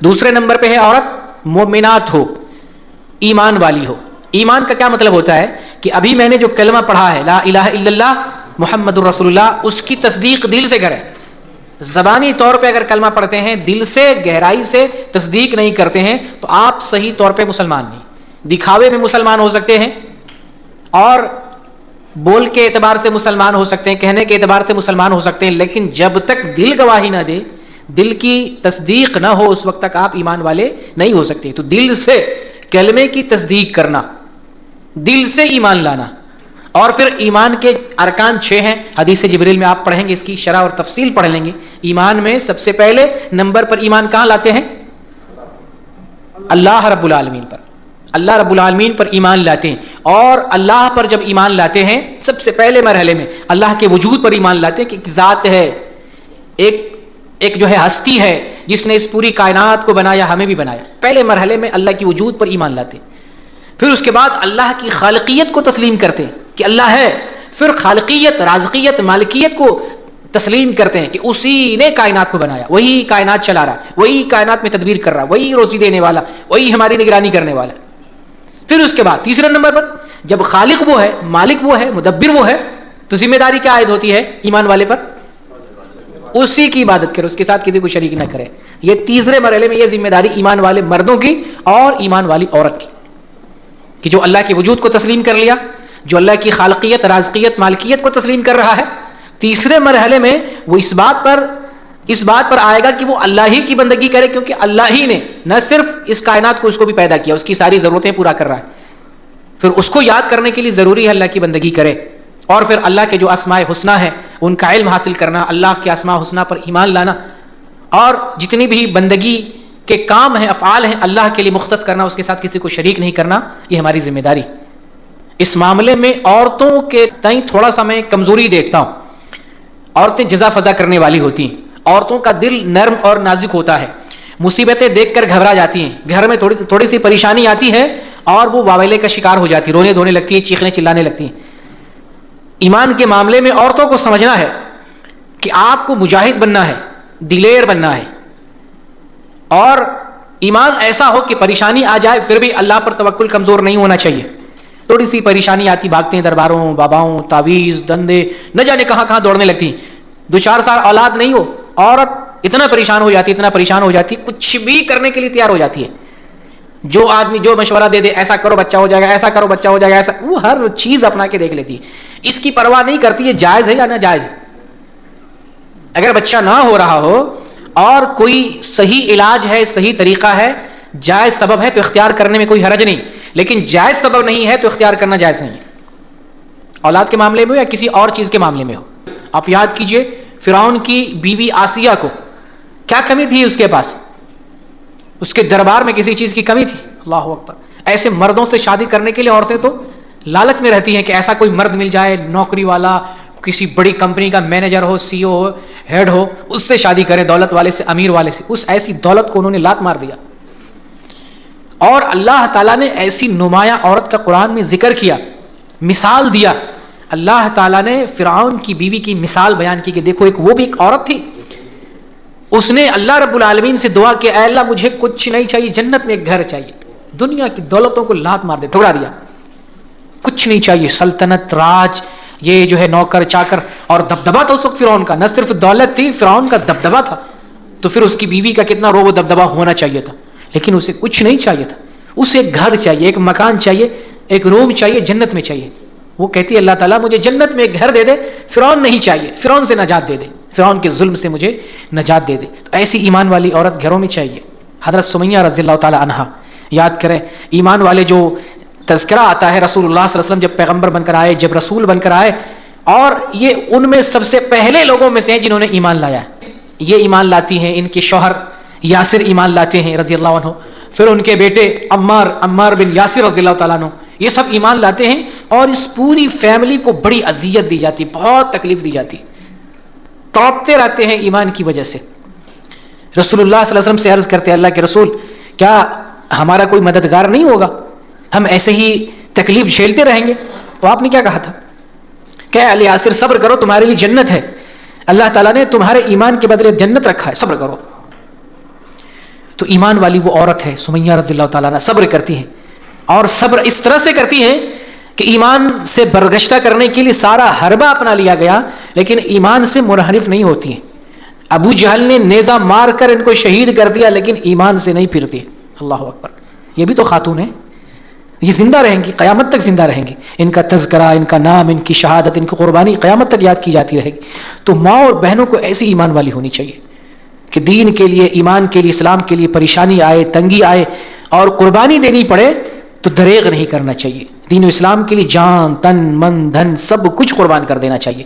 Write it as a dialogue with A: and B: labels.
A: دوسرے نمبر پہ ہے عورت مومنات ہو، ایمان والی ہو۔ ایمان کا کیا مطلب ہوتا ہے کہ ابھی میں نے جو کلمہ پڑھا ہے لا الہ الا اللہ محمد الرسول اللہ، اس کی تصدیق دل سے کرے۔ زبانی طور پہ اگر کلمہ پڑھتے ہیں، دل سے گہرائی سے تصدیق نہیں کرتے ہیں تو آپ صحیح طور پہ مسلمان نہیں۔ دکھاوے میں مسلمان ہو سکتے ہیں اور بول کے اعتبار سے مسلمان ہو سکتے ہیں، کہنے کے اعتبار سے مسلمان ہو سکتے ہیں، لیکن جب تک دل گواہی نہ دے، دل کی تصدیق نہ ہو، اس وقت تک آپ ایمان والے نہیں ہو سکتے۔ تو دل سے کلمے کی تصدیق کرنا، دل سے ایمان لانا، اور پھر ایمان کے ارکان 6 ہیں، حدیث جبریل میں آپ پڑھیں گے، اس کی شرح اور تفصیل پڑھ لیں گے۔ ایمان میں سب سے پہلے نمبر پر ایمان کہاں لاتے ہیں؟ اللہ رب العالمین پر، اللہ رب العالمین پر ایمان لاتے ہیں۔ اور اللہ پر جب ایمان لاتے ہیں، سب سے پہلے مرحلے میں اللہ کے وجود پر ایمان لاتے ہیں کہ ایک ذات ہے، ایک جو ہے ہستی ہے جس نے اس پوری کائنات کو بنایا، ہمیں بھی بنایا۔ پہلے مرحلے میں اللہ کی وجود پر ایمان لاتے ہیں، پھر اس کے بعد اللہ کی خالقیت کو تسلیم کرتے ہیں کہ اللہ ہے، پھر خالقیت، رازقیت، مالکیت کو تسلیم کرتے ہیں کہ اسی نے کائنات کو بنایا، وہی کائنات چلا رہا، وہی کائنات میں تدبیر کر رہا، وہی روزی دینے والا، وہی ہماری نگرانی کرنے والا۔ پھر اس کے بعد تیسرے نمبر پر جب خالق وہ ہے، مالک وہ ہے، مدبر وہ ہے، تو ذمہ داری کیا عائد ہوتی ہے ایمان والے پر؟ اسی کی عبادت کرے، اس کے ساتھ کسی کو شریک نہ کرے۔ یہ تیسرے مرحلے میں یہ ذمہ داری ایمان والے مردوں کی اور ایمان والی عورت کی، کہ جو اللہ کے وجود کو تسلیم کر لیا، جو اللہ کی خالقیت، رازقیت، مالکیت کو تسلیم کر رہا ہے، تیسرے مرحلے میں وہ اس بات پر آئے گا کہ وہ اللہ ہی کی بندگی کرے، کیونکہ اللہ ہی نے نہ صرف اس کائنات کو، اس کو بھی پیدا کیا، اس کی ساری ضرورتیں پورا کر رہا ہے۔ پھر اس کو یاد کرنے کے لیے ضروری ہے اللہ کی بندگی کرے، اور پھر اللہ کے جو اسماء حسنی ہیں ان کا علم حاصل کرنا، اللہ کے اسماء حسنی پر ایمان لانا، اور جتنی بھی بندگی کے کام ہیں، افعال ہیں، اللہ کے لیے مختص کرنا، اس کے ساتھ کسی کو شریک نہیں کرنا، یہ ہماری ذمہ داری۔ اس معاملے میں عورتوں کے تئیں تھوڑا سا میں کمزوری دیکھتا ہوں۔ عورتیں جزا فضا کرنے والی ہوتی ہیں، عورتوں کا دل نرم اور نازک ہوتا ہے، مصیبتیں دیکھ کر گھبرا جاتی ہیں، گھر میں تھوڑی سی پریشانی آتی ہے اور وہ واویلے کا شکار ہو جاتی، رونے دھونے لگتی ہے، چیخنے چلانے لگتی ہیں۔ ایمان کے معاملے میں عورتوں کو سمجھنا ہے کہ آپ کو مجاہد بننا ہے، دلیر بننا ہے، اور ایمان ایسا ہو کہ پریشانی آ جائے پھر بھی اللہ پر توکل کمزور نہیں ہونا چاہیے۔ تھوڑی سی پریشانی آتی، بھاگتے ہیں درباروں، باباؤں، تعویذ، دندے، نہ جانے کہاں کہاں دوڑنے لگتی ہیں۔ 2-4 سال اولاد نہیں ہو، عورت اتنا پریشان ہو جاتی، کچھ بھی کرنے کے لیے تیار ہو جاتی ہے۔ جو آدمی جو مشورہ دے دے، ایسا کرو بچہ ہو جائے گا، ایسا کرو بچہ ہو جائے گا، ایسا، وہ ہر چیز اپنا کے دیکھ لیتی ہے، اس کی پرواہ نہیں کرتی ہے جائز ہے یا ناجائز ہے۔ اگر بچہ نہ ہو رہا ہو اور کوئی صحیح علاج ہے، صحیح طریقہ ہے، جائز سبب ہے تو اختیار کرنے میں کوئی حرج نہیں، لیکن جائز سبب نہیں ہے تو اختیار کرنا جائز نہیں ہے، اولاد کے معاملے میں ہو یا کسی اور چیز کے معاملے میں ہو۔ آپ یاد کیجئے فرعون کی بیوی آسیہ کو کیا کمی تھی، اس کے پاس، اس کے دربار میں کسی چیز کی کمی تھی؟ اللہ اکبر۔ ایسے مردوں سے شادی کرنے کے لیے عورتیں تو لالچ میں رہتی ہیں کہ ایسا کوئی مرد مل جائے، نوکری والا، کسی بڑی کمپنی کا مینیجر ہو، سی او ہو، ہیڈ ہو، اس سے شادی کریں، دولت والے سے، امیر والے سے۔ اس ایسی دولت کو انہوں نے لات مار دیا، اور اللہ تعالیٰ نے ایسی نمایاں عورت کا قرآن میں ذکر کیا، مثال دیا۔ اللہ تعالیٰ نے فرعون کی بیوی کی مثال بیان کی کہ دیکھو وہ بھی ایک عورت تھی، اس نے اللہ رب العالمین سے دعا کہ اے اللہ مجھے کچھ نہیں چاہیے، جنت میں ایک گھر چاہیے، دنیا کی دولتوں کو لات مار دے، ٹھکرا دیا، کچھ نہیں چاہیے، سلطنت، راج، یہ جو ہے نوکر چاکر، اور دبدبہ تھا اس وقت فرعون کا، نہ صرف دولت تھی، فرعون کا دبدبہ تھا، تو پھر اس کی بیوی کا کتنا روب و دبدبہ ہونا چاہیے تھا، لیکن اسے کچھ نہیں چاہیے تھا، اسے ایک گھر چاہیے، ایک مکان چاہیے، ایک روم چاہیے، جنت میں چاہیے۔ وہ کہتی ہے اللہ تعالیٰ مجھے جنت میں ایک گھر دے دے، فرعون نہیں چاہیے، فرعون سے نجات دے دے، فرعون کے ظلم سے مجھے نجات دے دے۔ تو ایسی ایمان والی عورت گھروں میں چاہیے۔ حضرت سمیہ رضی اللہ تعالیٰ عنہا، یاد کریں ایمان والے جو تذکرہ آتا ہے، رسول اللہ صلی اللہ علیہ وسلم جب پیغمبر بن کر آئے، جب رسول بن کر آئے، اور یہ ان میں سب سے پہلے لوگوں میں سے ہیں جنہوں نے ایمان لایا ہے۔ یہ ایمان لاتی ہیں، ان کے شوہر یاسر ایمان لاتے ہیں رضی اللہ عنہ، پھر ان کے بیٹے عمار بن یاسر رضی اللہ تعالیٰ عنہ، یہ سب ایمان لاتے ہیں، اور اس پوری فیملی کو بڑی اذیت دی جاتی، بہت تکلیف دی جاتی، تڑپتے رہتے ہیں ایمان کی وجہ سے۔ رسول اللہ صلی اللہ علیہ وسلم سے عرض کرتے ہیں اللہ کے رسول کیا ہمارا کوئی مددگار نہیں ہوگا، ہم ایسے ہی تکلیف جھیلتے رہیں گے؟ تو آپ نے کیا کہا تھا کہ اے یاسر صبر کرو، تمہارے لیے جنت ہے، اللہ تعالیٰ نے تمہارے ایمان کے بدلے جنت رکھا ہے، صبر کرو۔ تو ایمان والی وہ عورت ہے سمیہ رضی اللہ تعالیٰ عنہ، صبر کرتی ہیں، اور صبر اس طرح سے کرتی ہیں کہ ایمان سے برگشتہ کرنے کے لیے سارا حربہ اپنا لیا گیا، لیکن ایمان سے منحرف نہیں ہوتی ہیں۔ ابو جہل نے نیزہ مار کر ان کو شہید کر دیا، لیکن ایمان سے نہیں پھرتی۔ اللہ اکبر، یہ بھی تو خاتون ہیں، یہ زندہ رہیں گی، قیامت تک زندہ رہیں گی، ان کا تذکرہ، ان کا نام، ان کی شہادت، ان کی قربانی قیامت تک یاد کی جاتی رہے گی۔ تو ماں اور بہنوں کو ایسی ایمان والی ہونی چاہیے کہ دین کے لیے، ایمان کے لیے، اسلام کے لیے پریشانی آئے، تنگی آئے اور قربانی دینی پڑے تو دریغ نہیں کرنا چاہیے، دین و اسلام کے لیے جان، تن، من، دھن سب کچھ قربان کر دینا چاہیے۔